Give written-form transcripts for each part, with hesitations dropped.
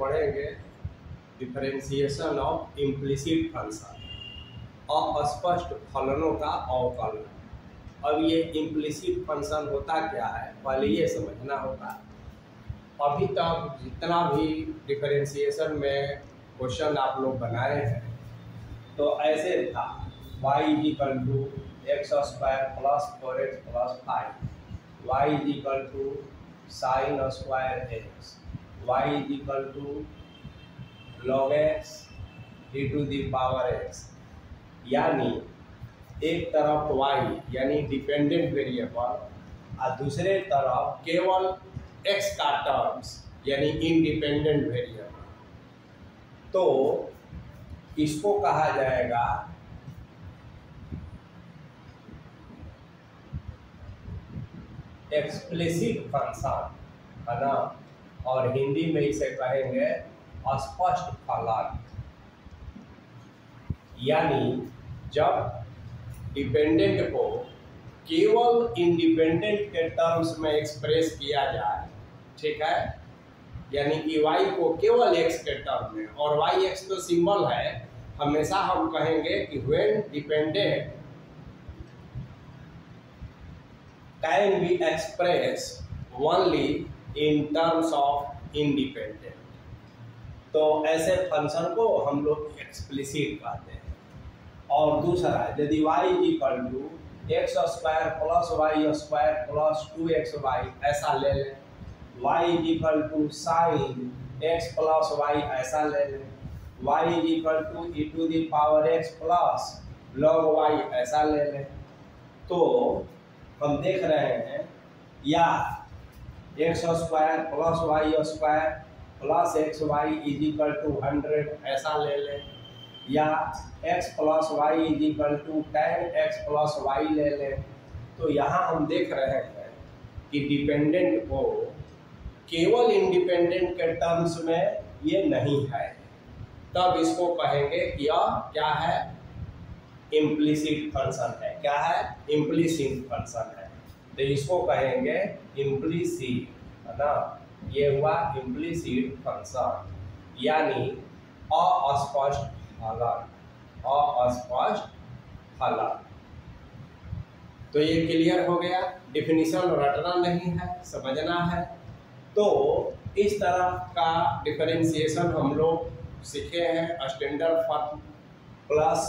पढ़ेंगे differentiation of implicit function, अस्पष्ट फलनों का अवकलन। अब ये इम्प्लिसिट फंक्शन होता क्या है, पहले ये समझना होगा। अभी तक जितना भी डिफरेंशिएशन में क्वेश्चन आप लोग बनाए हैं तो ऐसे था y equal to x square plus 4x plus 5, y equal to sine square x, y equal to log x e to the power x। यानी एक तरफ y यानी डिपेंडेंट वेरिएबल और दूसरे तरफ केवल x का टर्म्स यानी इंडिपेंडेंट वेरिएबल। तो इसको कहा जाएगा एक्सप्लिसिट फंक्शन, है ना, और हिंदी में इसे कहेंगे अस्पष्ट फलन। यानी जब डिपेंडेंट को केवल इंडिपेंडेंट के टर्म्स में एक्सप्रेस किया जाए, ठीक है, यानी कि y को केवल x के टर्म में, और y(x) तो सिंबल है, हमेशा हम कहेंगे कि when dependent can be express only in terms of independent. तो ऐसे फंक्शन को हम लोग एक्सप्लिसिट कहते हैं। और दूसरा, यदि y equal to x square plus y square plus 2xy ऐसा ले लें, y equal to sine x plus y ऐसा ले लें, y equal to e to the power x plus log y ऐसा ले लें, तो हम देख रहे हैं या x square plus y square plus xy is equal to 100 ऐसा ले लें, या x plus y is equal to tan x plus y ले लें। तो यहाँ हम देख रहे हैं कि डिपेंडेंट को केवल इंडिपेंडेंट के टर्म्स में ये नहीं है, तब इसको कहेंगे कि यह क्या है, इम्प्लिसिट फंक्शन है। क्या है, इम्प्लिसिट फंक्शन है। तो इसको कहेंगे इम्प्लिसिट, है ना, ये हुआ इम्प्लिसिट फंक्शन, यानी अस्पष्ट फलन, अस्पष्ट फलन। तो ये क्लियर हो गया, डिफिनीशन रटना नहीं है, समझना है। तो इस तरह का डिफरेंशिएशन हम लोग सीखे हैं standard form plus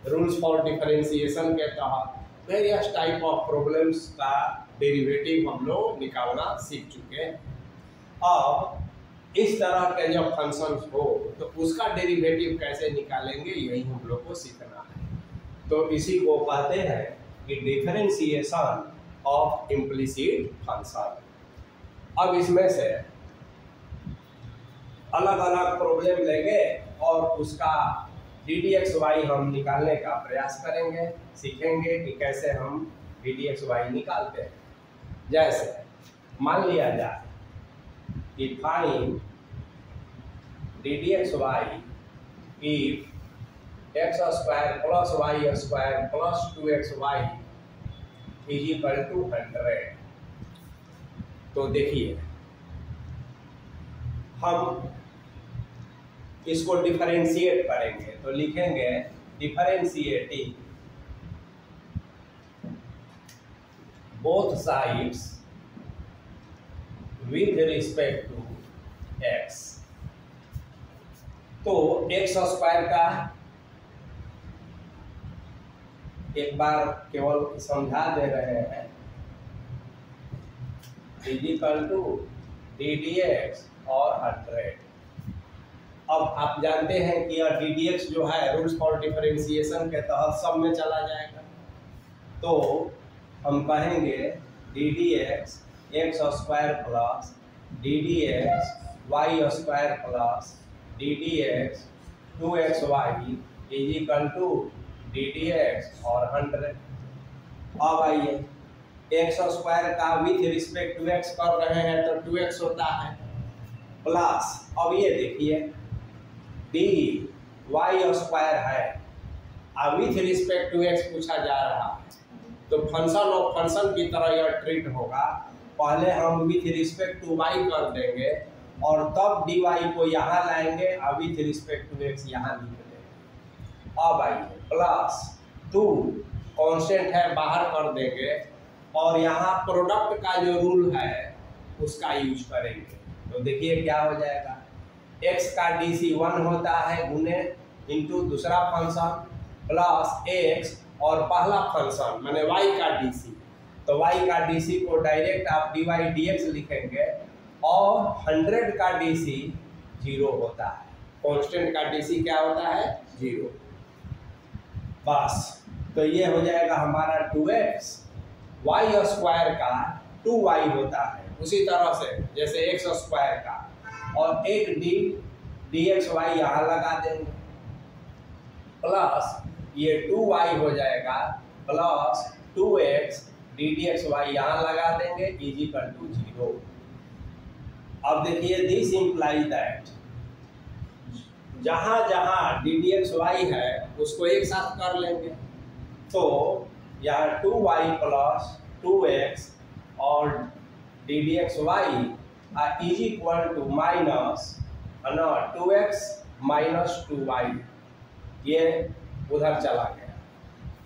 rules for differentiation के तहत वेरियस टाइप ऑफ प्रॉब्लम्स का डेरिवेटिव हम लोग निकालना सीख चुके हैं। अब इस तरह के जब फंक्शंस हो तो उसका डेरिवेटिव कैसे निकालेंगे, यही हम लोग को सीखना है। तो इसी को कहते हैं कि डिफरेंशिएशन ऑफ इम्प्लिसिट फंक्शन। अब इसमें से अलग अलग प्रॉब्लम लेंगे और उसका ddxy हम निकालने का प्रयास करेंगे, सीखेंगे कि कैसे हम ddxy निकालते हैं। जैसे मान लिया जाए कि find ddxy if x square plus y square plus 2xy is equal to 100। तो देखिए हम इसको डिफरेंशिएट करेंगे, तो लिखेंगे differentiating both sides with respect to x। तो एक्स स्क्वायर का एक बार केवल समझा दे रहे हैं, इज इक्वल टू ddx और 100। अब आप जानते हैं कि यह ddx जो है रूल्स फॉर डिफरेंशिएशन के तहत सब में चला जाएगा। तो हम कहेंगे ddx x square plus ddx y square plus ddx 2xy is equal to ddx और 100। अब आइए एक्स स्क्वायर का विथ रिस्पेक्ट टू x कर रहे हैं तो 2x होता है, प्लस अब ये देखिए dy स्क्वायर है और विथ रिस्पेक्ट टू x पूछा जा रहा है, तो फंक्शन ऑफ फंक्शन की तरह यह ट्रीट होगा। पहले हम विथ रिस्पेक्ट टू y कर देंगे और तब dy को यहाँ लाएंगे, अब विथ रिस्पेक्ट टू x यहाँ लिख देंगे। अब आइए प्लस 2 कांस्टेंट है बाहर कर देंगे और यहाँ प्रोडक्ट का जो रूल है उसका यूज करेंगे। तो देखिए क्या हो जाएगा, x का DC 1 होता है गुने इंटू दूसरा फंक्शन प्लस x और पहला फंक्शन मैंने y का DC, तो y का DC को डायरेक्ट आप dy dx लिखेंगे और 100 का DC 0 होता है, कांस्टेंट का DC क्या होता है 0। बस तो ये हो जाएगा हमारा 2x, y स्क्वायर का 2y होता है उसी तरह से जैसे x स्क्वायर का, और एक dxy यहाँ लगा देंगे प्लस ये 2y हो जाएगा प्लस 2x ddxy यहाँ लगा देंगे इज इक्वल टू 0। अब देखिए दिस इम्प्लाइज दैट जहाँ जहाँ ddxy है उसको एक साथ कर लेंगे, तो यहाँ 2y प्लस 2x और ddxy is equal to minus 2x minus 2y, ये उधर चला गया,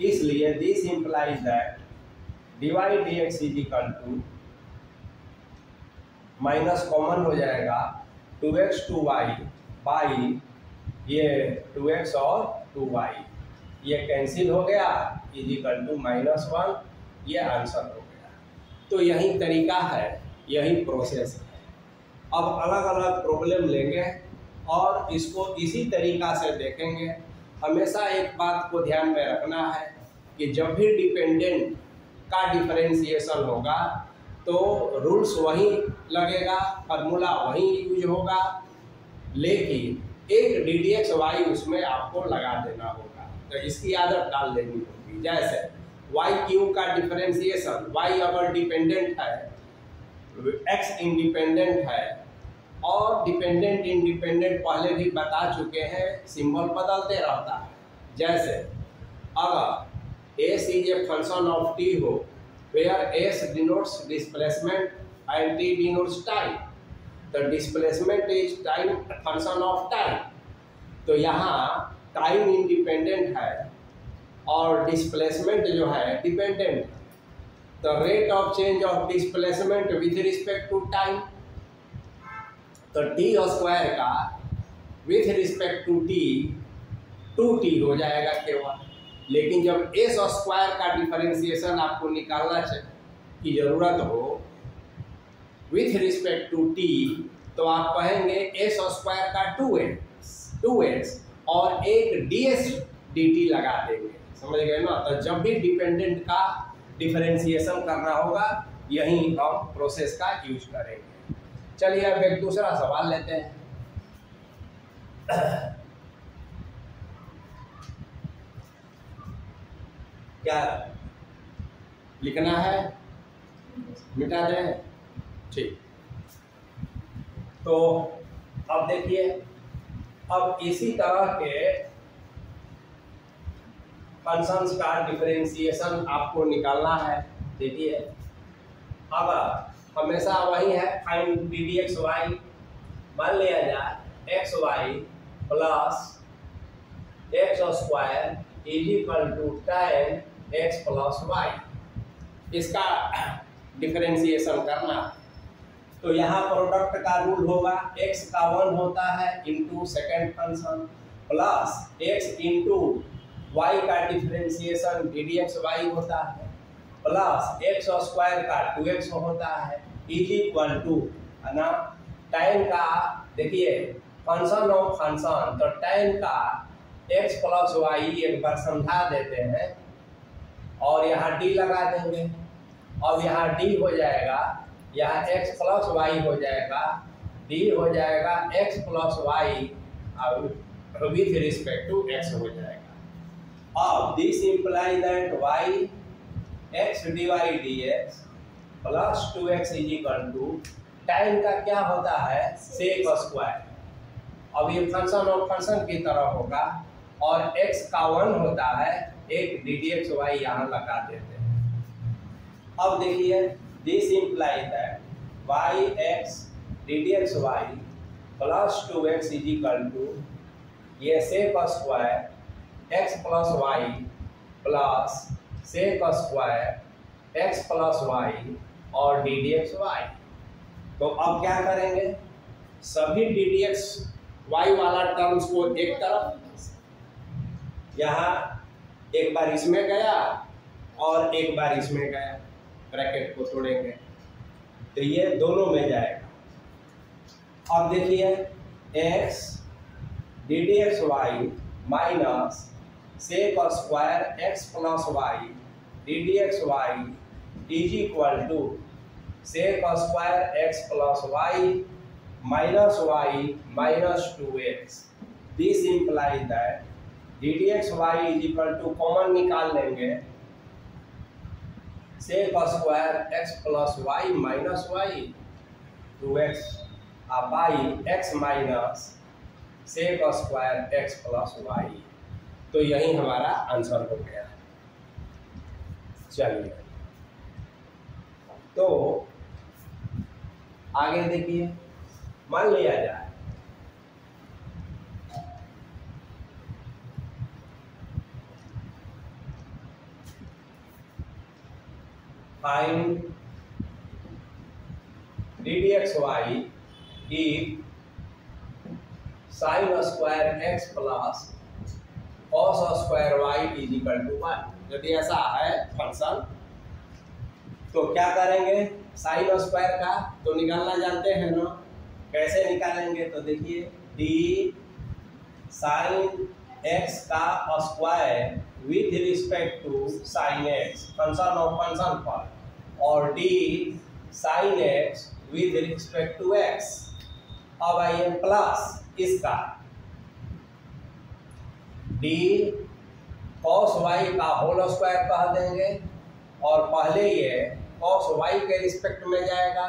इसलिए this implies that dy dx is equal to minus common हो जाएगा 2x 2y बाई ये 2x और 2y, ये कैंसिल हो गया इज इक्वल टू -1, ये आंसर हो गया। तो यही तरीका है, यही प्रोसेस है। अब अलग अलग प्रॉब्लम लेंगे और इसको इसी तरीका से देखेंगे। हमेशा एक बात को ध्यान में रखना है कि जब भी डिपेंडेंट का डिफरेंशिएशन होगा तो रूल्स वही लगेगा, फार्मूला वही यूज होगा, लेकिन एक ddxy उसमें आपको लगा देना होगा। तो इसकी आदत डाल देनी होगी। जैसे वाई क्यू का डिफरेंशिएशन, y अगर डिपेंडेंट है, x इंडिपेंडेंट है, और डिपेंडेंट इंडिपेंडेंट पहले भी बता चुके हैं, सिंबल बदलते रहता है। जैसे अगर s is a function of t हो, where s denotes displacement and t denotes time, तो displacement is time function of time, तो यहाँ टाइम इंडिपेंडेंट है और डिस्प्लेसमेंट जो है डिपेंडेंट है। तो rate of change of displacement with respect to time, तो टी स्क्वायर का with respect to t 2t हो जाएगा केवल। लेकिन जब एस स्क्वायर का डिफरेंशिएशन आपको निकालना की जरूरत हो विथ रिस्पेक्ट टू टी, तो आप कहेंगे एस स्क्वायर का 2x और एक ds dt लगा देंगे, समझ गए ना। तो जब भी डिपेंडेंट का डिफरेंशिएशन करना होगा यही हम प्रोसेस का यूज करेंगे। चलिए अब एक दूसरा सवाल लेते हैं। क्या लिखना है, मिटा दें, ठीक। तो अब देखिए, अब इसी तरह के फंक्शंस का डिफरेंशिएशन आपको निकालना है। देखिए अब हमेशा वही है, फाइंड ddxy, मान लिया जाए xy plus x square is equal to tan x plus y, इसका डिफरेंशिएशन करना। तो यहाँ प्रोडक्ट का रूल होगा, x का 1 होता है into second function plus x into y का डिफरेंशिएशन ddxy होता है प्लस x स्क्वायर का 2x होता है इज इक्वल टू ना tan का, देखिए फंक्शन ऑफ फंक्शन, तो tan का x प्लस y एक बार समझा देते हैं और यहाँ d लगा देंगे। अब यहाँ d हो जाएगा, यहाँ x प्लस y हो जाएगा, d हो जाएगा x plus y with respect to x हो जाएगा। अब this imply that y x dy dx plus 2x is equal to tan का क्या होता है sec स्क्वायर। अब ये फंक्शन ऑफ फंक्शन की तरह होगा और x का 1 होता है, एक ddxy यहाँ लगा देते हैं। अब देखिए this imply that y x d d x y plus 2x is equal to ये sec square x plus y plus sec square x plus y और डी डी एक्स वाई। तो अब क्या करेंगे, सभी डी डी एक्स वाई वाला terms को एक तरफ, यहाँ एक बार इसमें गया और एक बार इसमें गया, ब्रैकेट को तोड़ेंगे तो ये दोनों में जाएगा। अब देखिए x d d x y minus sec square x plus y d d x y is equal to sec square x plus y minus y minus 2x। This implies that d d x y is equal to common निकाल लेंगे sec square x plus y minus y 2x by x minus sec square x plus y. तो यही हमारा answer हो गया। चलिए तो आगे देखिए, मान लिया जाए find d d x y if sine square x plus cos square y is equal to 1। यदि ऐसा है फंक्शन तो क्या करेंगे, साइन स्क्वायर का तो निकालना जानते हैं ना, कैसे निकालेंगे, तो देखिए डी साइन x का square with respect to sine x function of function पर, और d sine x with respect to x। अब आइए प्लस इसका डी कॉस वाई का होल स्क्वायर कह देंगे, और पहले ये कॉस वाई के रिस्पेक्ट में जाएगा,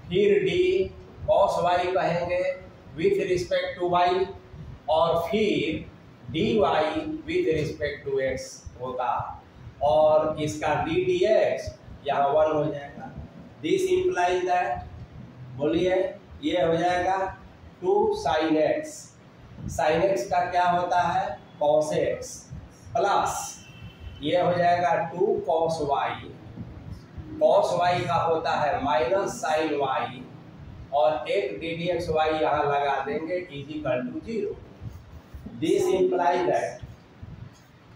फिर डी कॉस वाई कहेंगे विथ रिस्पेक्ट टू वाई, और फिर d y with respect to x होगा, और इसका डी डी एक्स यहाँ 1 हो जाएगा। दिस इम्प्लाइज दैट, बोलिए ये हो जाएगा 2 साइन एक्स। साइन एक्स का क्या होता है, कॉस एक्स, प्लस ये हो जाएगा 2 कॉस वाई, कॉस वाई का होता है माइनस साइन वाई, और एक डी डी एक्स वाई यहाँ लगा देंगे is equal to 0। This implies that,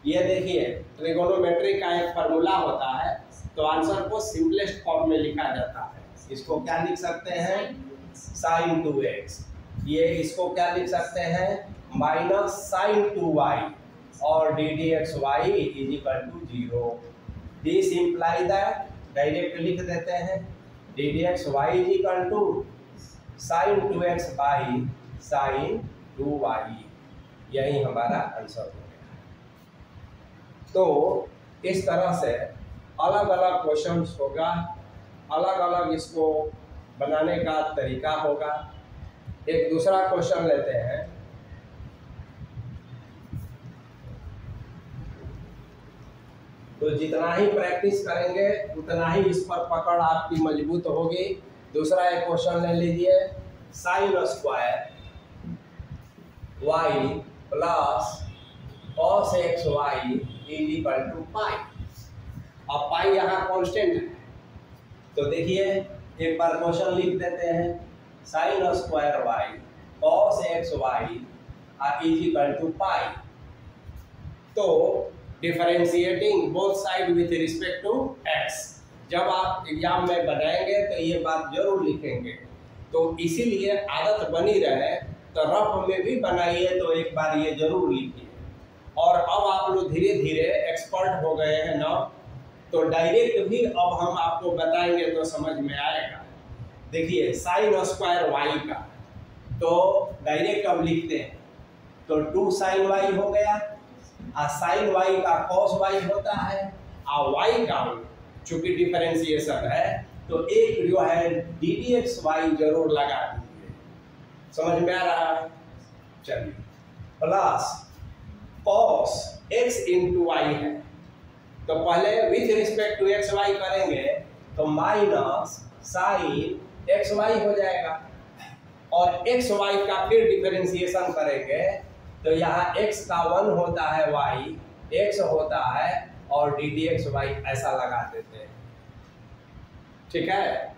ये देखिए ट्रिगोनोमेट्री का एक फार्मूला होता है, तो आंसर को सिंपलेस्ट फॉर्म में लिखा जाता है। इसको क्या लिख सकते हैं, साइन 2x, ये इसको क्या लिख सकते हैं, माइनस साइन 2y, और d d x y is equal to 0। This imply that, direct लिख देते हैं d d x y is equal to sine 2x by sine 2y। यही हमारा आंसर हो गया। तो इस तरह से अलग अलग क्वेश्चंस होगा, अलग अलग इसको बनाने का तरीका होगा। एक दूसरा क्वेश्चन लेते हैं, तो जितना ही प्रैक्टिस करेंगे उतना ही इस पर पकड़ आपकी मजबूत होगी। दूसरा एक क्वेश्चन ले लीजिए, sine square y plus cos x y is equal to pi. अब पाई यहाँ कांस्टेंट है, तो देखिए एक बार क्वेश्चन लिख देते हैं, sine square y cos x y is equal to pi. तो differentiating both side with respect to x, जब आप एग्जाम में बनाएंगे तो ये बात जरूर लिखेंगे। तो इसीलिए आदत बनी रहे तो रफ में भी बनाइए, तो एक बार ये जरूर लिखिए। और अब आप लोग धीरे धीरे एक्सपर्ट हो गए हैं ना, तो डायरेक्ट भी अब हम आपको बताएंगे तो समझ में आएगा। देखिए साइन स्क्वायर वाई का तो डायरेक्ट अब लिखते हैं, तो 2 साइन वाई हो गया, साइन वाई का कॉस वाई होता है, और वाई का चूंकि डिफरेंशिएशन है तो एक जो है डी डी एक्स वाई जरूर लगा दीजिए। समझ में आ रहा है? चलिए, plus cos x into y है, तो पहले with respect to x y करेंगे तो माइनस साइन एक्स वाई हो जाएगा। और एक्स वाई का फिर डिफरेंशिएशन करेंगे तो यहाँ x का 1 होता है y, x होता है और डी डी एक्स वाई ऐसा लगा देते हैं। ठीक है,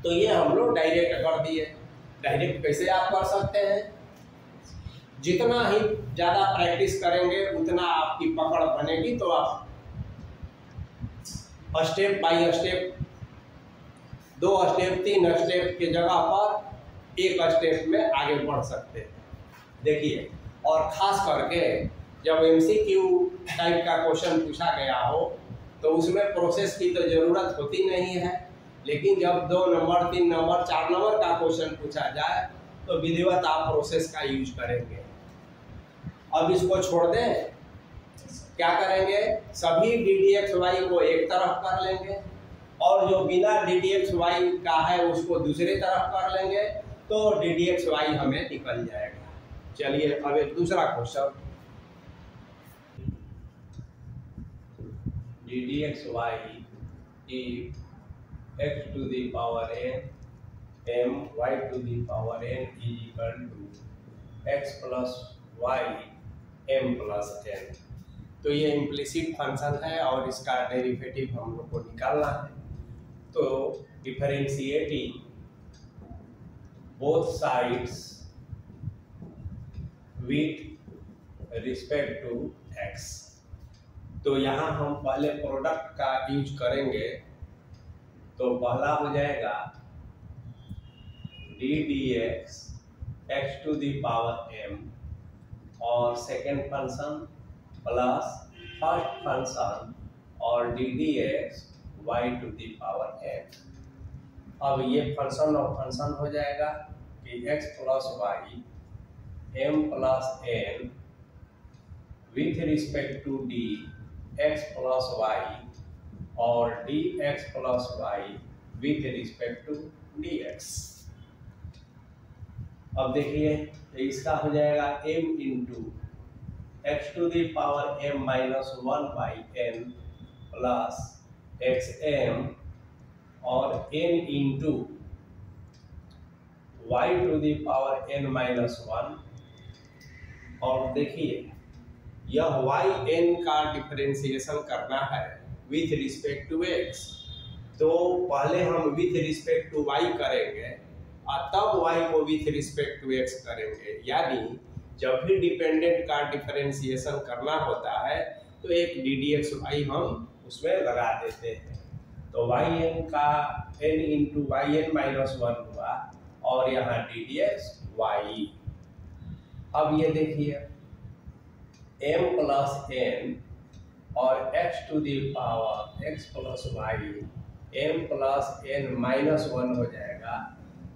तो ये हम लोग डायरेक्ट कर दिए। डायरेक्ट कैसे आप कर सकते हैं, जितना ही ज्यादा प्रैक्टिस करेंगे उतना आपकी पकड़ बनेगी, तो आप step by step, 2 step 3 step के जगह पर 1 स्टेप में आगे बढ़ सकते हैं। देखिए, और खास करके जब एमसीक्यू टाइप का क्वेश्चन पूछा गया हो तो उसमें प्रोसेस की तो ज़रूरत होती नहीं है, लेकिन जब 2 नंबर 3 नंबर 4 नंबर का क्वेश्चन पूछा जाए तो विधिवत आप प्रोसेस का यूज करेंगे। अब इसको छोड़ दें, क्या करेंगे, सभी डी डी एक्स वाई को एक तरफ कर लेंगे और जो बिना डी डी एक्स वाई का है उसको दूसरी तरफ कर लेंगे, तो डी डी एक्स वाई हमें निकल जाएगा। चलिए अब एक दूसरा question, d d x y if x to the power n m y to the power n is equal to x plus y m plus n. तो ये इम्प्लिसिट फंक्शन है और इसका डेरिवेटिव हम लोग को निकालना है। तो differentiating both sides with respect to x, तो यहाँ हम पहले प्रोडक्ट का यूज करेंगे। तो पहला हो जाएगा d d x x to the power m और second function plus first function और d d x y to the power n। अब ये फंक्शन और फंक्शन हो जाएगा कि x plus y m plus n with respect to d x plus y और d x plus y with respect to d x. अब देखिए, तो इसका हो जाएगा m into x to the power m minus 1 by n plus x m और n into y to the power n minus 1। और देखिए, यह वाई एन का डिफरेंशिएशन करना है विथ रिस्पेक्ट टू x, तो पहले हम विथ रिस्पेक्ट टू y करेंगे और तब y को विथ रिस्पेक्ट टू x करेंगे। यानी जब भी डिपेंडेंट का डिफरेंशिएशन करना होता है तो एक डी डी एक्स वाई हम उसमें लगा देते हैं। तो वाई एन का n into y n minus 1 हुआ और यहाँ डी डी एक्स वाई। अब ये देखिए, m प्लस n और x to the power x plus y m plus n minus 1 हो जाएगा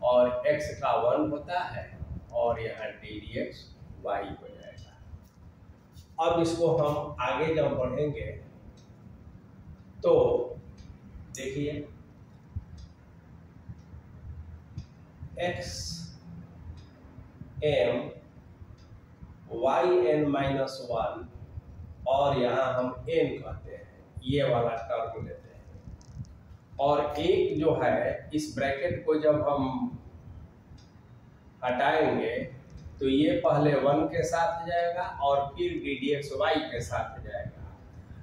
और x का 1 होता है और यहाँ डी डी एक्स वाई हो जाएगा। अब इसको हम आगे जब बढ़ेंगे तो देखिए, x m y n minus 1 और यहाँ हम n कहते हैं, ये वाला टर्म लेते हैं। और एक जो है, इस ब्रैकेट को जब हम हटाएंगे तो ये पहले 1 के साथ जाएगा और फिर डी डी एक्स वाई के साथ जाएगा।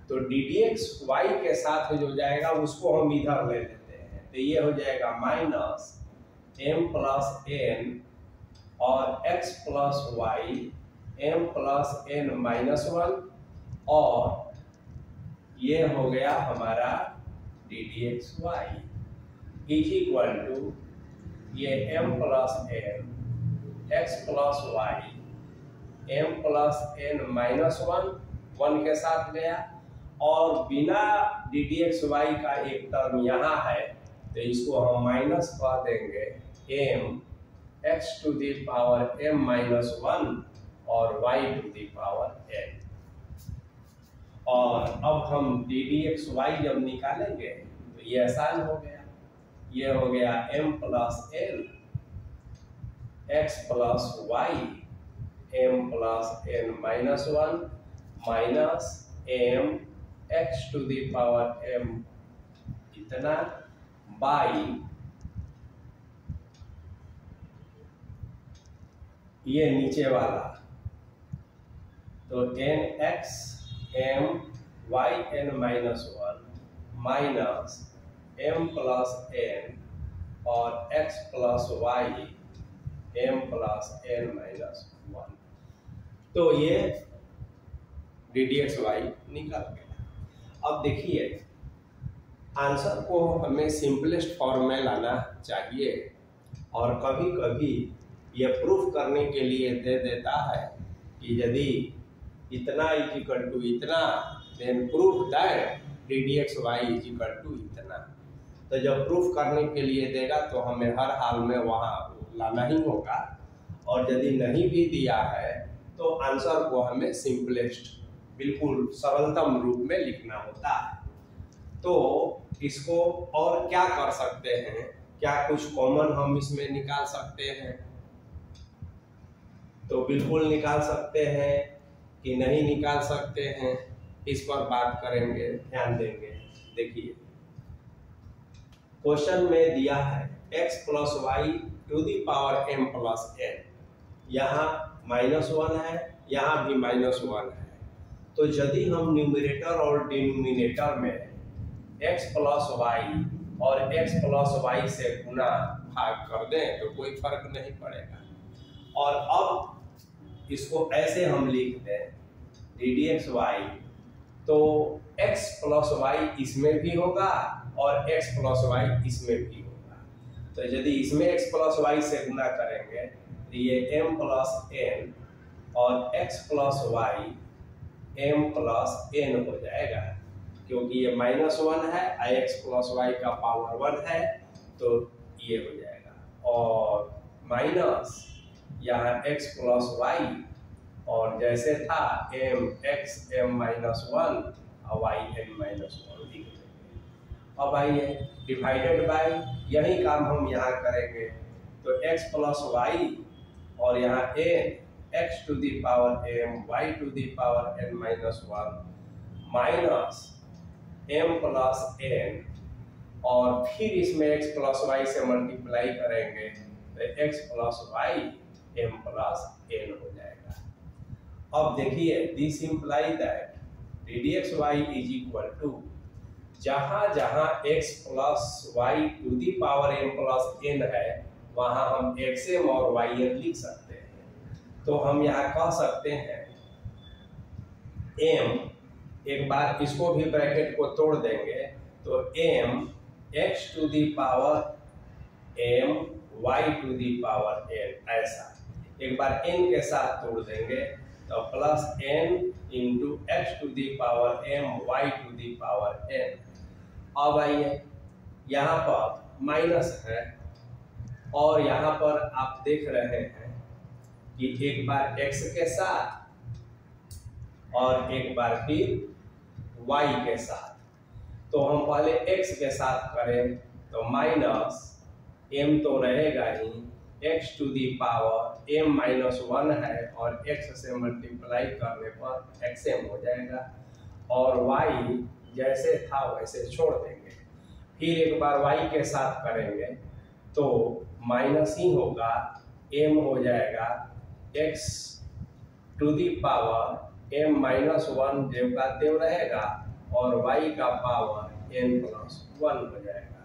तो डी डी एक्स वाई के साथ जो जाएगा उसको हम इधर ले लेते हैं, तो ये हो जाएगा माइनस m प्लस n और x plus y m plus n minus 1 और ये हो गया हमारा d d x y is equal to ये m plus n x plus y m plus n minus 1 के साथ गया और बिना डी डी एक्स वाई का एक टर्म यहाँ है तो इसको हम माइनस कर देंगे m x to the power m minus 1 और y to the power n। और अब हम डी डी एक्स वाई जब निकालेंगे तो ये आसान हो गया, ये हो गया m plus n x plus y m plus n minus 1 minus m x to the power m इतना बाई ये नीचे वाला, तो n x m y n minus one minus m plus n और x plus y m plus n minus one. तो ये D d x Y निकल गया। अब देखिए आंसर को हमें सिंपलेस्ट फॉर्म में लाना चाहिए, और कभी कभी ये प्रूफ करने के लिए दे देता है कि यदि इतना इज इक्वल टू इतना then proof that d d x y is equal to इतना। तो जब प्रूफ करने के लिए देगा तो हमें हर हाल में वहाँ लाना ही होगा, और यदि नहीं भी दिया है तो आंसर को हमें सिंपलेस्ट बिल्कुल सरलतम रूप में लिखना होता है। तो इसको और क्या कर सकते हैं, क्या कुछ कॉमन हम इसमें निकाल सकते हैं? तो बिल्कुल निकाल सकते हैं कि नहीं निकाल सकते हैं, इस पर बात करेंगे, ध्यान देंगे। देखिए क्वेश्चन में दिया है x plus y to the power m plus n, यहाँ -1 है, यहाँ भी -1 है। तो यदि हम न्यूमरेटर और डिनोमिनेटर में x प्लस वाई और x प्लस वाई से गुना भाग कर दें तो कोई फर्क नहीं पड़ेगा। और अब इसको ऐसे हम लिख दें डी डी एक्स वाई, तो x प्लस वाई इसमें भी होगा और x प्लस वाई इसमें भी होगा। तो यदि इसमें x प्लस वाई से गुना करेंगे तो ये m प्लस n और x plus y m plus n हो जाएगा, क्योंकि ये -1 है, x प्लस वाई का पावर 1 है, तो ये हो जाएगा। और माइनस यहाँ x प्लस वाई, और जैसे था m x m माइनस 1 और y n माइनस 1 लिख देंगे। अब आइए डिवाइडेड बाय, यही काम हम यहाँ करेंगे। तो x प्लस वाई और यहाँ n x to the power m y to the power n minus 1 minus m plus n, और फिर इसमें x प्लस वाई से मल्टीप्लाई करेंगे तो x plus y m plus n हो जाएगा। अब देखिए this imply that d d x y is equal to, जहाँ जहाँ x plus y to the power m plus n है वहाँ हम xm और yn लिख सकते हैं। तो हम यहाँ कह सकते हैं m, एक बार इसको भी ब्रैकेट को तोड़ देंगे तो m x to the power m y to the power n, ऐसा एक बार n के साथ तोड़ देंगे तो plus n into x to the power m y to the power n। अब आइए यहाँ पर माइनस है, और यहाँ पर आप देख रहे हैं कि एक बार x के साथ और एक बार फिर y के साथ। तो हम पहले x के साथ करें तो माइनस m तो रहेगा ही, x to the power m minus 1 है और x से मल्टीप्लाई करने पर xm हो जाएगा, और y जैसे था वैसे छोड़ देंगे। फिर एक बार y के साथ करेंगे तो माइनस ही होगा, m हो जाएगा x to the power m minus 1 देव का देव रहेगा, और y का पावर n प्लस 1 हो जाएगा।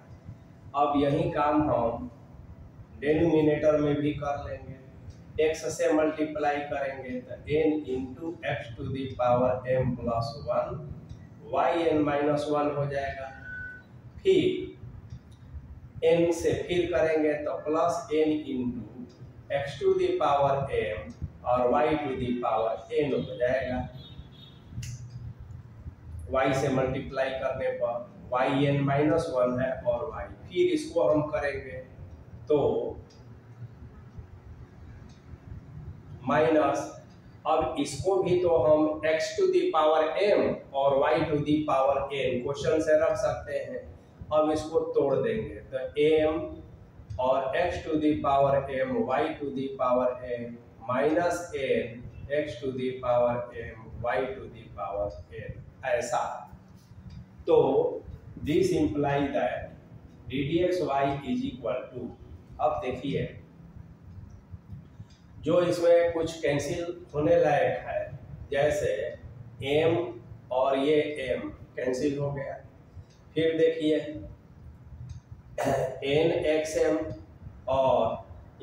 अब यही काम हम डेनोमिनेटर में भी कर लेंगे। x से मल्टीप्लाई करेंगे तो n into x to the power m plus 1 yn minus 1 हो जाएगा। फिर n से फिर करेंगे तो plus n into x to the power m और y to the power n हो जाएगा। y से मल्टीप्लाई करने पर yn माइनस 1 है और y, फिर इसको हम करेंगे तो माइनस, अब इसको भी तो हम x to the power m और y to the power n question से रख सकते हैं। अब इसको तोड़ देंगे तो m और x to the power m y to the power m minus n x to the power m y to the power n, ऐसा। तो this imply that d d x y is equal to, अब देखिए जो इसमें कुछ cancel होने लायक है, जैसे m और ये m कैंसिल हो गया। फिर देखिए nxm और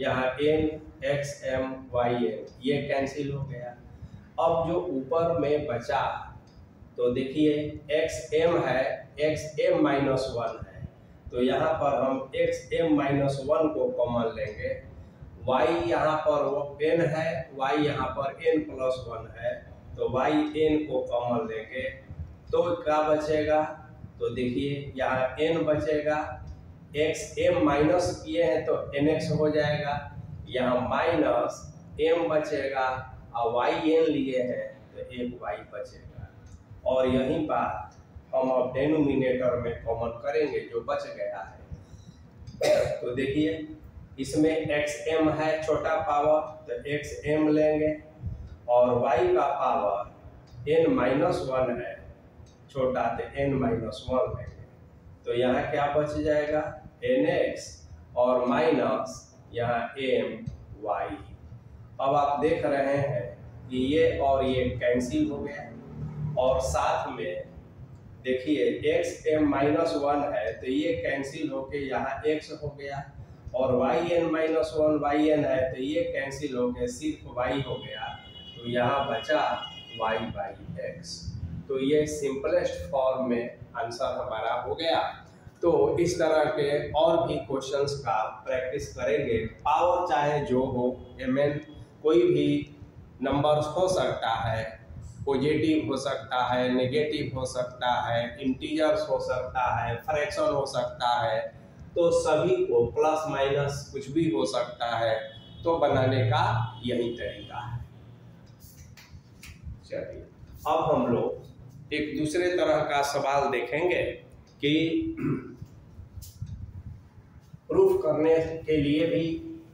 यहाँ nxm ये कैंसिल हो गया। अब जो ऊपर में बचा तो देखिए xm है, xm -1 है, तो यहाँ पर हम xm-1 को कॉमन लेंगे। y यहाँ पर वो n है, y यहाँ पर n+1 है, तो yn को कॉमन लेंगे तो क्या बचेगा, तो देखिए यहाँ n बचेगा, xm माइनस किए हैं तो nx हो जाएगा, यहाँ माइनस m बचेगा और yn लिए हैं तो एक y बचेगा। और यही बात हम अब डेनोमिनेटर में कॉमन करेंगे जो बच गया है। तो देखिए इसमें xm है छोटा पावर तो xm लेंगे और y का पावर n-1 है छोटा तो n-1 लेंगे, तो यहाँ क्या बच जाएगा nx और माइनस यहाँ my। अब आप देख रहे हैं कि ये और ये कैंसिल हो गया और साथ में देखिए xm-1 है तो ये कैंसिल होके यहाँ x हो गया और yn-1 yn है तो ये कैंसिल होके सिर्फ y हो गया, तो यहाँ बचा y/x। तो ये सिंपलेस्ट फॉर्म में आंसर हमारा हो गया। तो इस तरह के और भी क्वेश्चंस का प्रैक्टिस करेंगे। पावर चाहे जो हो, mn कोई भी नंबर्स हो सकता है, पॉजिटिव हो सकता है, नेगेटिव हो सकता है, इंटीजर्स हो सकता है, फ्रैक्शन हो सकता है, तो सभी को प्लस माइनस कुछ भी हो सकता है, तो बनाने का यही तरीका है। चलिए अब हम लोग एक दूसरे तरह का सवाल देखेंगे कि प्रूफ करने के लिए भी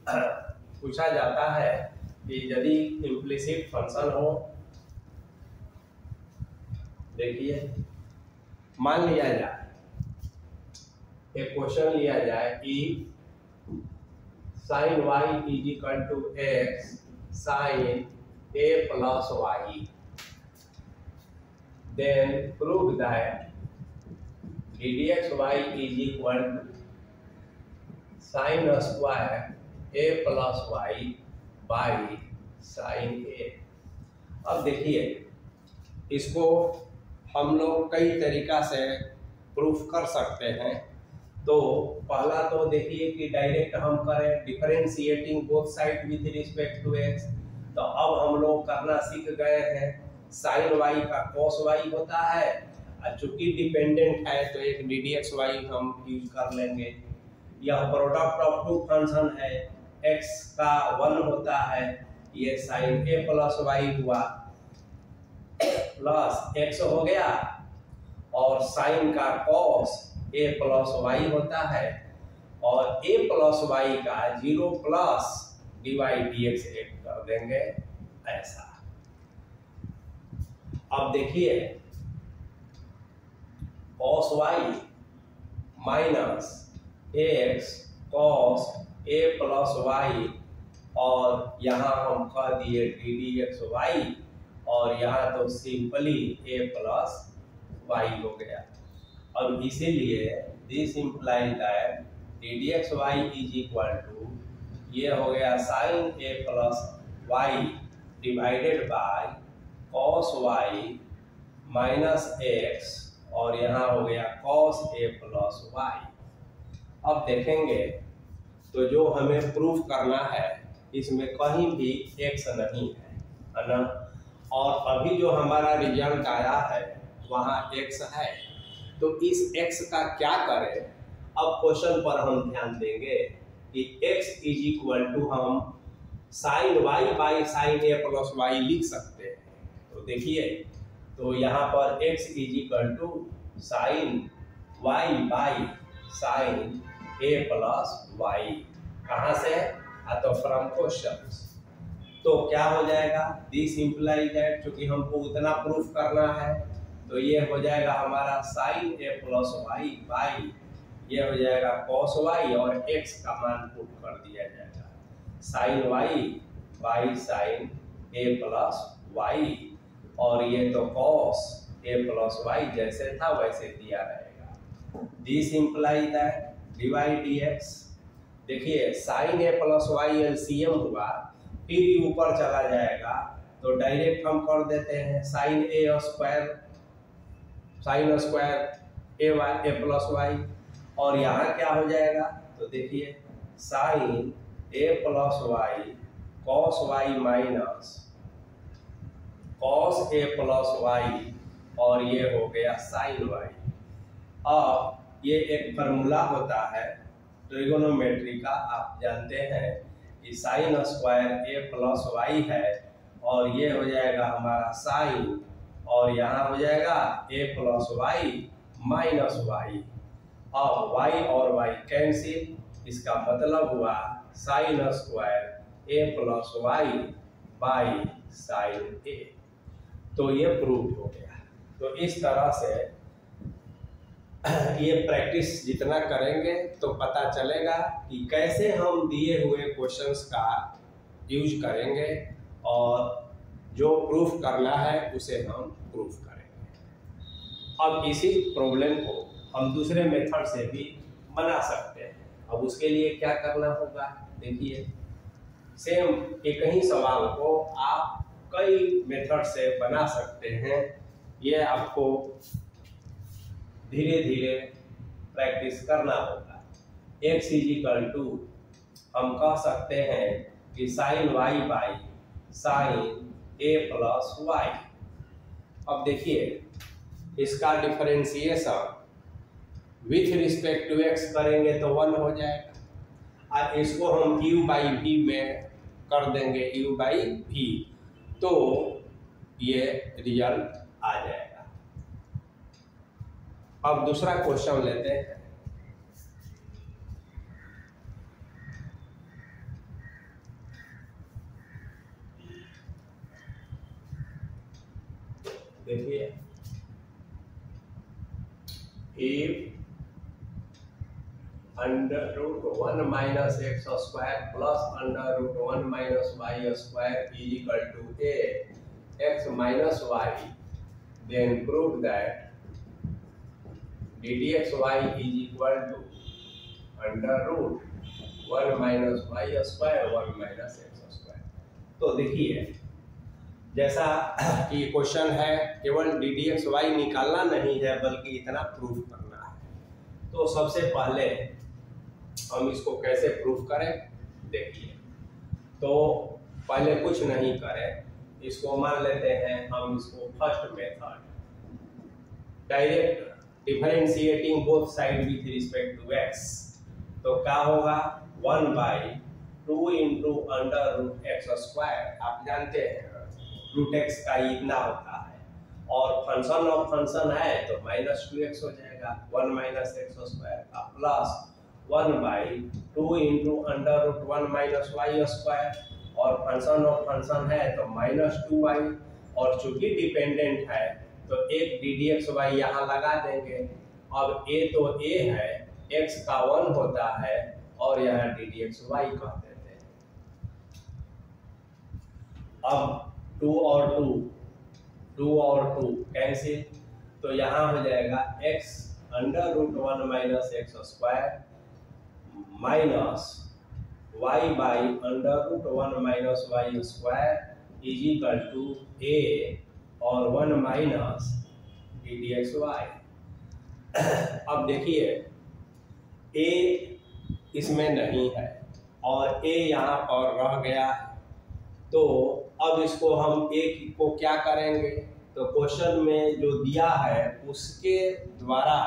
पूछा जाता है कि यदि इम्प्लिसिट फंक्शन हो, देखिए मान लिया जाए एक क्वेश्चन लिया जाए कि sin y = x sin a plus y, then prove that ddxy = sin square a plus y by sin a। अब देखिए इसको हम लोग कई तरीका से प्रूफ कर सकते हैं। तो पहला तो देखिए कि डायरेक्ट हम करें differentiating both side with respect to x। तो अब हम लोग करना सीख गए हैं, साइन y का cos y होता है और चूंकि डिपेंडेंट है तो एक ddxy हम यूज कर लेंगे। यह प्रोडक्ट ऑफ टू फंक्शन है, x का 1 होता है, ये sin a plus y हुआ प्लस x हो गया और साइन का cos a plus y होता है और a plus y का 0 प्लस dy dx एक कर देंगे ऐसा। अब देखिए cos y minus x cos a plus y और यहाँ हम कह दिए ddxy और यहाँ तो सिंपली a plus y हो गया। अब इसीलिए दिस इम्प्लाई दैट ddxy = ये हो गया sin a plus y divided by cos y minus x और यहाँ हो गया cos a plus y। अब देखेंगे तो जो हमें प्रूफ करना है इसमें कहीं भी x नहीं है ना, और अभी जो हमारा रिजल्ट आया है वहाँ x है, तो इस x का क्या करें। अब क्वेश्चन पर हम ध्यान देंगे कि x = हम sin y by sin a plus y लिख सकते हैं। तो देखिए तो यहाँ पर x = sin y by sin a plus y, कहाँ से तो फ्रॉम क्वेश्चन। तो क्या हो जाएगा, दिस इम्प्लाई दैट, चूंकि हमको उतना प्रूफ करना है तो ये हो जाएगा हमारा sin a plus y by ये हो जाएगा cos y और x का मान पुट कर दिया जाएगा। sin y Y sign a plus y, और ये तो कॉस ए प्लस वाई जैसे था वैसे दिया रहेगा। This imply that divide dx, देखिए sine a plus Y LCM हुआ, फिर ये ऊपर चला जाएगा तो डायरेक्ट हम कर देते हैं sine a square a y a plus y, और यहाँ क्या हो जाएगा तो देखिए sine a plus y cos y minus cos a plus y, और ये हो गया साइन वाई। अब ये एक फार्मूला होता है ट्रिगोनोमेट्री का, आप जानते हैं कि sign square a plus Y है, और ये हो जाएगा हमारा साइन, और यहाँ हो जाएगा a plus y minus y. अब वाई और वाई कैंसिल, इसका मतलब हुआ sine square a plus y by sine a. तो ये प्रूव हो गया। तो इस तरह से ये प्रैक्टिस जितना करेंगे तो पता चलेगा कि कैसे हम दिए हुए क्वेश्चंस का यूज करेंगे, और जो प्रूफ करना है उसे हम प्रूफ करेंगे। अब इसी प्रॉब्लम को हम दूसरे मेथड से भी बना सकते हैं। अब उसके लिए क्या करना होगा, देखिए सेम एक ही सवाल को आप कई मेथड से बना सकते हैं। ये आपको धीरे धीरे प्रैक्टिस करना होगा। x = हम कह सकते हैं कि sine y by sine a plus y. अब देखिए इसका differentiation with respect to x करेंगे तो 1 हो जाएगा, और इसको हम u/v में कर देंगे u/v, तो ये रिजल्ट आ जाएगा। अब दूसरा क्वेश्चन लेते हैं। देखिए if √1 minus x square plus √1 minus y square is equal to x minus y, then prove that ddxy is equal to √1 minus y square 1 minus x square। तो देखिए जैसा कि क्वेश्चन है केवल ddxy निकालना नहीं है बल्कि इतना प्रूफ करना है। तो सबसे पहले हम इसको कैसे प्रूफ करें, देखिए तो पहले कुछ नहीं करें, इसको मान लेते हैं हम इसको first method, direct differentiating both side with respect to x। तो क्या होगा 1/2 इंटू √x²। आप जानते हैं √x का इतना होता है, और फंक्शन ऑफ फंक्शन है तो -2x हो जाएगा 1 माइनस x² का, प्लस 1/2 इंटू √1 माइनस y², और फंक्शन ऑफ फंक्शन है तो -2y, और चूंकि डिपेंडेंट है तो एक ddxy यहाँ लगा देंगे। अब a तो a है, x का 1 होता है, और यहाँ ddxy कह देते हैं। अब 2 और 2 कैंसिल, तो यहाँ हो जाएगा x √1 minus x² minus y by √1 minus y² is equal to a और 1 माइनस ddxy। अब देखिए a इसमें नहीं है और a यहाँ पर रह गया है, तो अब इसको हम a को क्या करेंगे, तो क्वेश्चन में जो दिया है उसके द्वारा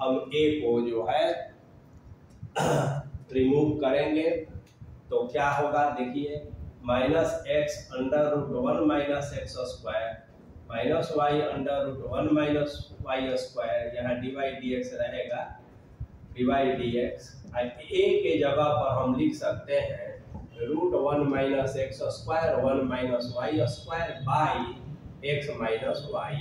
हम a को जो है रिमूव करेंगे। तो क्या होगा देखिए -x √1 minus x² minus y √1 minus y², यहाँ dydx रहेगा, dydx a के जगह पर हम लिख सकते हैं √1 minus x² 1 minus y² by x minus y,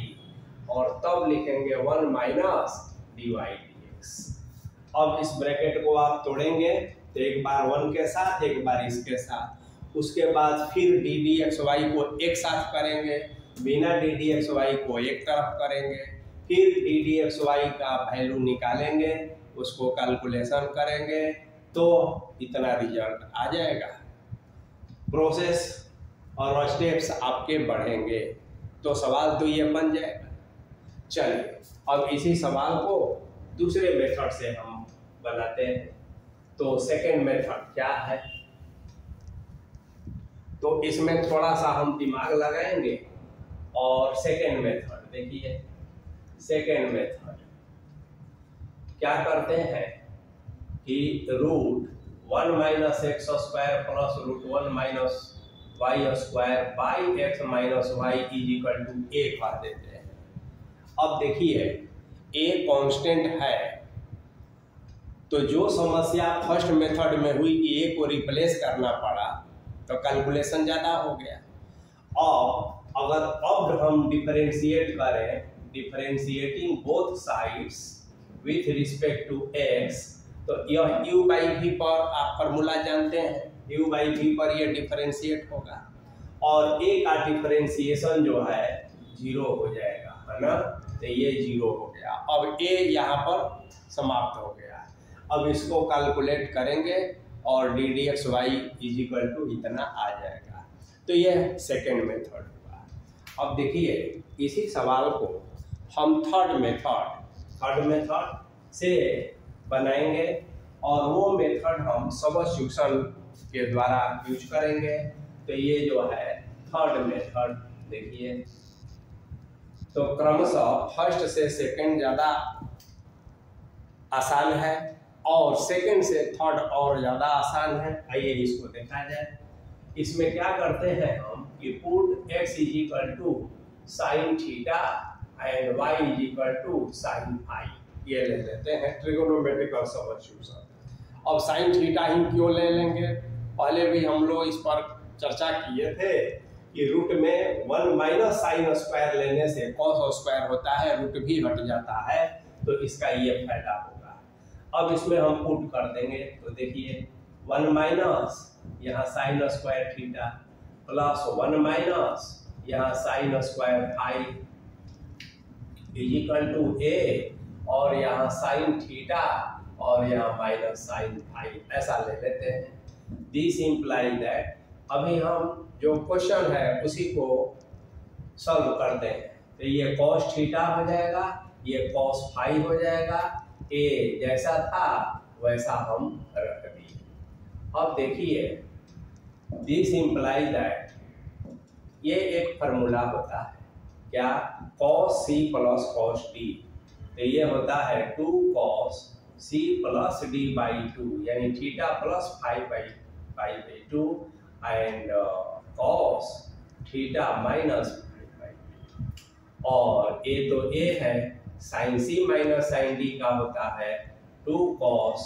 और तब लिखेंगे 1 माइनस dydx। अब इस ब्रैकेट को आप तोड़ेंगे तो एक बार 1 के साथ एक बार इसके साथ, उसके बाद फिर डी डी एक्स वाई को एक साथ करेंगे, बिना डी डी एक्स वाई को एक तरफ करेंगे, फिर डी डी एक्स वाई का वैल्यू निकालेंगे, उसको कैलकुलेशन करेंगे, तो इतना रिजल्ट आ जाएगा। प्रोसेस और स्टेप्स आपके बढ़ेंगे, तो सवाल तो ये बन जाएगा। चलिए अब इसी सवाल को दूसरे मेथड से हम बनाते हैं। तो सेकेंड मेथड क्या है, तो इसमें थोड़ा सा हम दिमाग लगाएंगे। और सेकेंड मेथड देखिए, सेकेंड मेथड क्या करते हैं कि √1 - x² plus √1 - y² by x - y = a कर देते हैं। अब देखिए a कांस्टेंट है, तो जो समस्या फर्स्ट मेथड में हुई कि a को रिप्लेस करना पड़ा, तो कैलकुलेशन ज़्यादा हो गया। अगर अब हम डिफरेंशिएट करें, differentiating both sides with respect to x, तो यह u/v पर आप फॉर्मूला जानते हैं, u/v पर यह डिफरेंशिएट होगा और a का डिफरेंशिएशन जो है 0 हो जाएगा, है ना। तो ये 0 हो गया। अब a यहाँ पर समाप्त हो गया। अब इसको कैलकुलेट करेंगे और डी डी एक्स वाई = इतना आ जाएगा। तो यह सेकेंड मेथड हुआ। अब देखिए इसी सवाल को हम थर्ड मेथड से बनाएंगे और वो मेथड हम सब्स्टिट्यूशन के द्वारा यूज करेंगे। तो ये जो है थर्ड मेथड देखिए, तो क्रमशः फर्स्ट से सेकंड ज़्यादा आसान है और सेकंड से थर्ड और ज़्यादा आसान है। आइए इसको देखा जाए। इसमें क्या करते हैं हम कि put x = sin theta and y = sin phi, ये ले लेते हैं ट्रिगोनोमेट्रिकल सब्स्टिट्यूशन। अब sin थीटा ही क्यों ले लेंगे, पहले भी हम लोग इस पर चर्चा किए थे कि रूट में 1 - sin² लेने से cos² होता है, रूट भी हट जाता है, तो इसका ये फायदा होगा। अब इसमें हम पुट कर देंगे, तो देखिए 1 - यहाँ sin² थीटा प्लस 1 - यहाँ sin² फाई = a, और यहाँ sin थीटा और यहाँ माइनस sin फाई, ऐसा ले लेते हैं। दिस इम्प्लाई दैट अभी हम जो क्वेश्चन है उसी को सॉल्व करते हैं। तो ये cos थीटा हो जाएगा, ये cos फाई हो जाएगा, a जैसा था वैसा हम रख दिए। अब देखिए दिस इम्प्लाई दैट ये एक फार्मूला होता है क्या, cos c + cos d, तो ये होता है 2 cos c + d/2 यानी theta plus phi and cos theta minus phi, और a तो a है, sin c - sin d का होता है 2 cos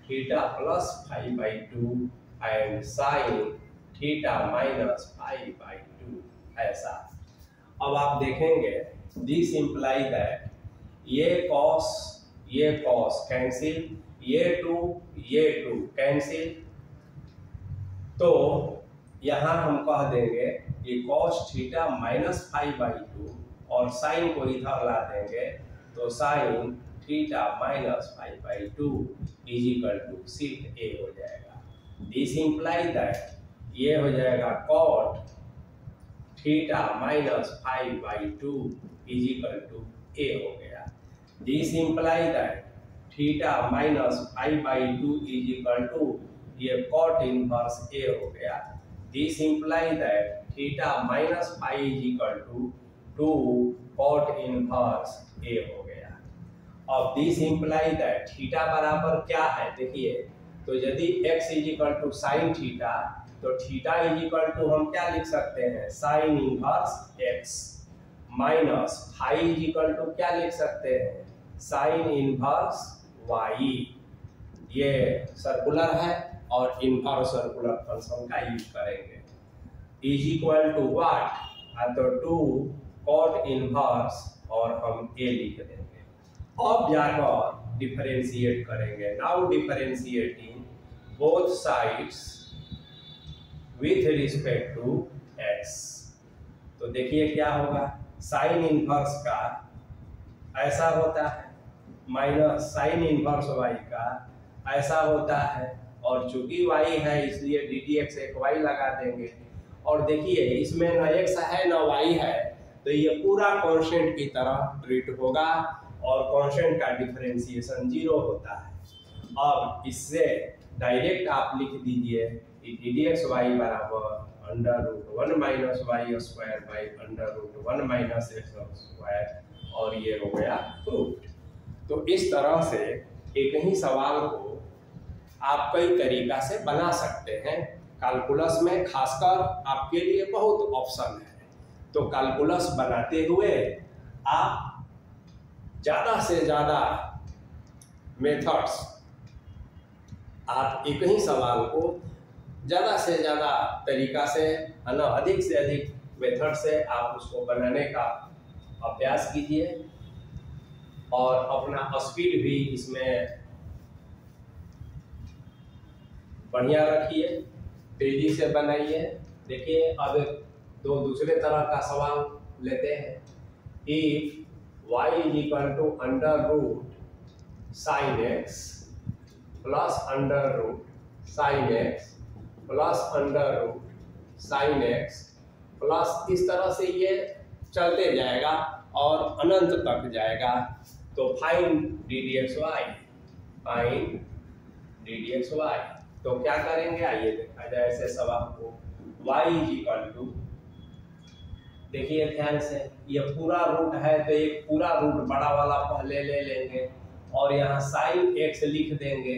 theta plus phi and sin theta minus phi, ऐसा। अब आप देखेंगे दिस इम्प्लाई दैट ये cos कैंसिल, ये 2 कैंसिल, तो यहाँ हम कह देंगे कि cos थीटा माइनस फाई/2 और साइन को इधर ला देंगे, तो साइन थीटा माइनस फाई/2 = सिर्फ a हो जाएगा। दिस इम्प्लाई दैट ये हो जाएगा cot theta minus phi = a हो गया। This imply that theta minus phi = ये cot इनवर्स a हो गया। This imply that theta minus phi = 2 cot inverse a हो गया। अब दिस इम्प्लाई दैट थीटा बराबर क्या है देखिए, तो यदि x = sin थीटा, तो थीटा = हम क्या लिख सकते हैं, sin inverse x, minus phi = क्या लिख सकते हैं, sin इनवर्स y। ये सर्कुलर है और इनवर्स सर्कुलर फंक्शन का यूज करेंगे। = व्हाट, तो 2 cot इनवर्स और हम a लिख देंगे। अब जाकर डिफरेंशिएट करेंगे। Now differentiating both sides with respect to x. तो देखिए क्या होगा, साइन इनवर्स का ऐसा होता है माइनस साइन इनवर्स वाई का ऐसा होता है, और चूंकि वाई है इसलिए डी डी एक्स एक वाई लगा देंगे। और देखिए इसमें न एक्स है न वाई है, तो ये पूरा कांस्टेंट की तरह ट्रीट होगा और कांस्टेंट का डिफरेंशिएशन 0 होता है। अब इससे डायरेक्ट आप लिख दीजिए कि डी डी एक्स वाई बराबर √1 minus y square by √1 minus x square, और ये हो गया प्रूफ। तो इस तरह से एक ही सवाल को आप कई तरीका से बना सकते हैं। कैलकुलस में खासकर आपके लिए बहुत ऑप्शन है, तो कैलकुलस बनाते हुए आप ज़्यादा से ज़्यादा मेथड्स, आप एक ही सवाल को ज़्यादा से ज़्यादा तरीका से, है ना, अधिक से अधिक मेथड से आप उसको बनाने का अभ्यास कीजिए और अपना स्पीड भी इसमें बढ़िया रखिए, तेजी से बनाइए। देखिए अब दो दूसरे तरह का सवाल लेते हैं। If y = √sin x plus √sin x plus √sin x plus, इस तरह से ये चलते जाएगा और अनंत तक जाएगा। तो find d d x y, find d d x y. तो क्या करेंगे, आइए देखा जाए ऐसे सवाल को। y = देखिए ध्यान से, ये पूरा रूट है तो एक पूरा रूट बड़ा वाला पहले ले लेंगे और यहाँ साइन x लिख देंगे,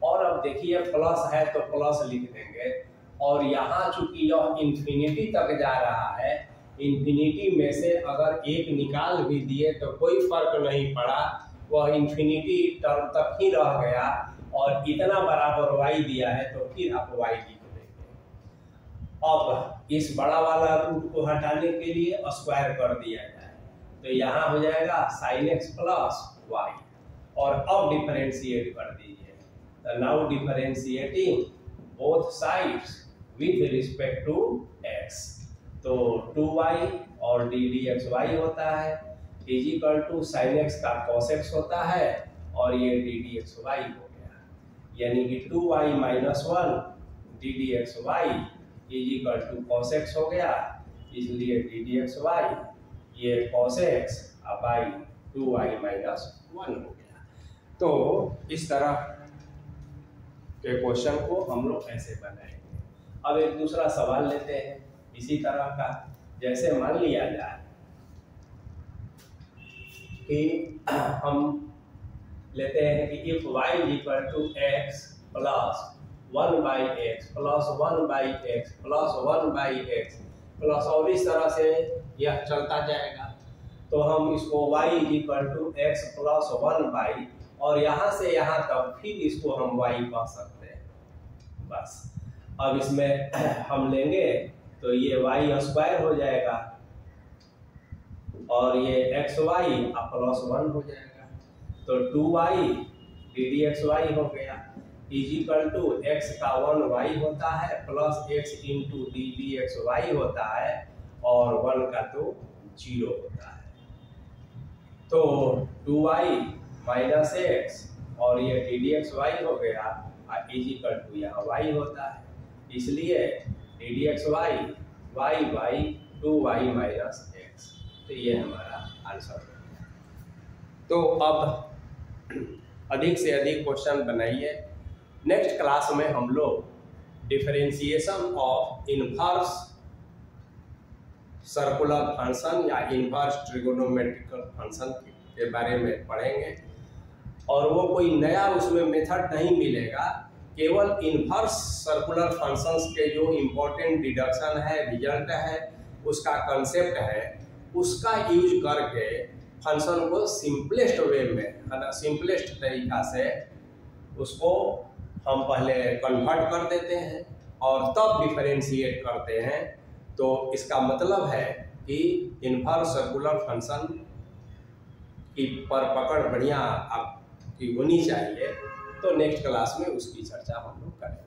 और अब देखिए प्लस है तो प्लस लिख देंगे, और यहाँ चूंकि यह इंफिनिटी तक जा रहा है, इंफिनिटी में से अगर एक निकाल भी दिए तो कोई फर्क नहीं पड़ा, वह इंफिनिटी टर्म तक ही रह गया, और इतना बराबर y दिया है तो फिर आप y लिख देंगे। अब इस बड़ा वाला रूट को हटाने के लिए स्क्वायर कर दिया जाए, तो यहाँ हो जाएगा sin x प्लस वाई, और अब डिफरेंशिएट कर दीजिए। तो now differentiating both sides with respect to x, तो 2y और डी डी एक्स वाई होता है = sin x का cos x होता है, और ये डी डी एक्स वाई हो गया, यानी कि 2y - 1 d d x y = cos x हो गया, इसलिए डी डी एक्स वाई ये cos x बाई 2y - 1 हो गया। तो इस तरह के क्वेश्चन को हम लोग ऐसे बनाएंगे। अब एक दूसरा सवाल लेते हैं इसी तरह का। जैसे मान लिया जाए कि हम लेते हैं कि if y = x plus 1/x plus 1/x plus 1/x plus, और इस तरह से यह चलता जाएगा। तो हम इसको y = x प्लस 1/, और यहाँ से यहाँ तक फिर इसको हम y कह सकते हैं। बस अब इसमें हम लेंगे तो ये y स्क्वायर हो जाएगा और ये xy प्लस 1 हो जाएगा, तो 2y D d x Y हो गया = x का 1y होता है plus x × d d x y होता है, और 1 का तो 0 होता है। तो 2y माइनस x और ये डी डी एक्स वाई हो गया = यहाँ y होता है, इसलिए d d x y y 2y minus x। तो ये हमारा आंसर हो गया। तो अब अधिक से अधिक क्वेश्चन बनाइए। नेक्स्ट क्लास में हम लोग differentiation of inverse circular function या इनवर्स ट्रिगोनोमेट्रिकल फंक्शन के बारे में पढ़ेंगे, और वो कोई नया उसमें मेथड नहीं मिलेगा, केवल इनवर्स सर्कुलर फंक्शंस के जो इम्पोर्टेंट डिडक्शन है, रिजल्ट है, उसका कंसेप्ट है, उसका यूज करके फंक्शन को सिंपलेस्ट वे में, है ना, सिंपलेस्ट तरीका से उसको हम पहले कन्वर्ट कर देते हैं और तब डिफरेंशिएट करते हैं। तो इसका मतलब है कि इनवर्स सर्कुलर फंक्शन की पर पकड़ बढ़िया आपकी होनी चाहिए। तो नेक्स्ट क्लास में उसकी चर्चा हम लोग करेंगे।